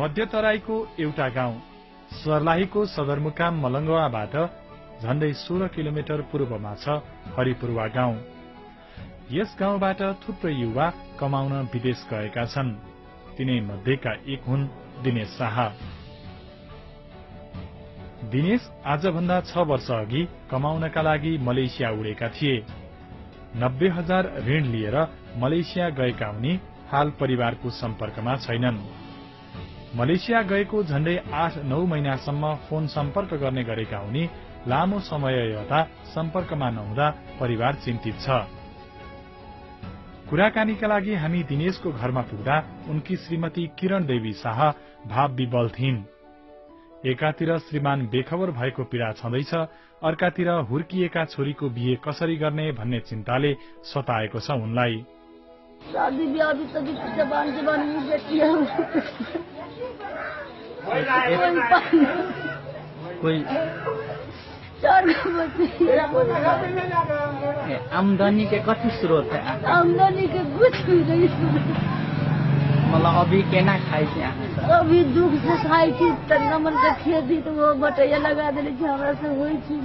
मध्यतराईको एउटा गाउँ सर्लाहीको सदरमुकाम मलंगवाबाट झण्डै 16 किलोमिटर पूर्वमा छ हरिपुरवा गाउँ। यस गाउँबाट थुप्रै युवा कमाउन विदेश गएका छन्। तिनै मध्येका एक हुन् दिनेश शाह। दिनेश आजभन्दा 6 वर्ष अघि कमाउनका लागि मलेसिया उडेका थिए। 90,000 ऋण लिएर मलेसिया गएका उनी हाल परिवारको सम्पर्कमा छैनन्। मलेसिया गएको झण्डै 8-9 महिनासम्म फोन सम्पर्क गर्ने गरेका उनी लामो समय यता सम्पर्कमा नहुँदा परिवार चिन्तित छ। कुराकानीका लागि हामी दिनेशको घरमा पुग्दा उनकी श्रीमती किरण देवी शाह भाव विवल थिइन्। एकातिर श्रीमान बेखबर भएको पीड़ा छँदैछ, अर्कातिर हुर्किएका छोरीको बिहे कसरी गर्ने भन्ने चिन्ताले सताएको छ उनलाई। शादी ब्याह भी तो जबान में बेटी है। कोई आमदनी के कति स्रोत है? आमदनी के कुछ भी नहीं। मतलब अभी केना खाई थी? अभी दुख से खाई थी। तन्ना मन का खेती तो वो बटैया लगा देने हमरा से हुई थी।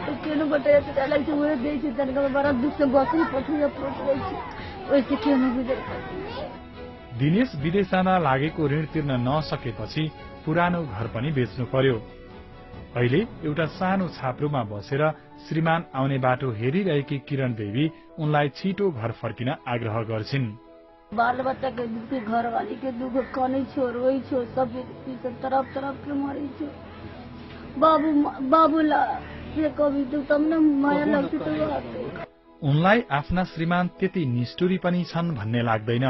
तो केनो बटैया तो अलग से हुए दे थी। तनका बड़ा दुख से बकरी पठिया पट गई थी। वैसे केनो गुजर। दिनेश विदेश जान लागेको ऋण तिर्न नसकेपछि पुरानो घर पनि बेच्नु पर्यो। अहिले एउटा सानो छाप्रोमा बसेर श्रीमान आउने बाटो हेरिरहेकी किरण देवी उनलाई छिटो घर फर्किन आग्रह गर्छिन्। बाल बच्चा के दुख, घर वाली के दुख, कनै छो रोई छो, सब तरफ तरफ के मरी छो। बाबुला से कभी तो तमने माया लाग्छ त। उनलाई आफ्ना श्रीमान त्यति निष्ठुरी पनि छन् भन्ने लाग्दैन।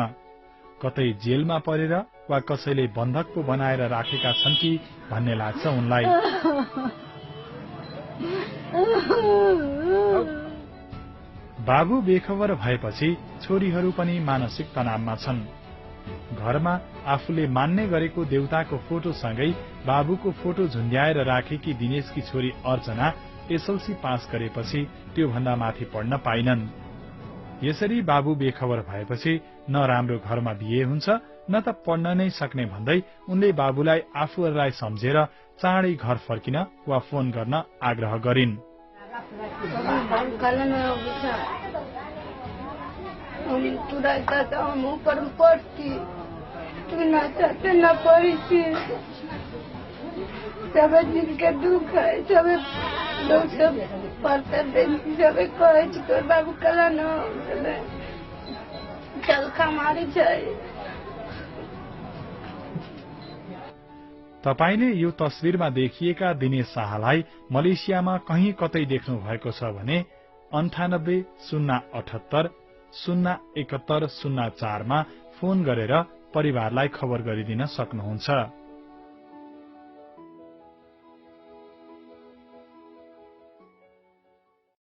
कतै जेलमा परेर वा कसैले बन्धक पो बनाएर राखेका छन् कि भन्ने लाग्छ उनलाई। बाबु बेखबर भएपछि छोरीहरू पनि मानसिक तनावमा छन्। घरमा आफूले मान्ने गरेको देउताको फोटोसँगै बाबुको फोटो झुन्ड्याएर राखेकी दिनेशकी छोरी अर्चना एसएलसी पास गरेपछि त्यो भन्दा माथि पढ्न पाइनन्। यसरी बाबु बेखबर भएपछि न राम्रो घरमा बिहे हुन्छ न त पढ्न नै सक्ने भन्दै उनले बाबुलाई आफूहरूलाई सम्झेर चाँडै घर फर्किन वा फोन गर्न आग्रह गरिन्। सब जिनके दुख है सब लोग सब पढ़ते सब कहे तोर बाबू कला न चल खमारी चाहिए। तपाईले यो तस्विरमा देखिएका दिनेश शाहलाई मलेसियामा कहीँ कतै देख्नु भएको छ भने 98 078 071 04 मा फोन गरेर परिवारलाई खबर गरिदिन सक्नुहुन्छ।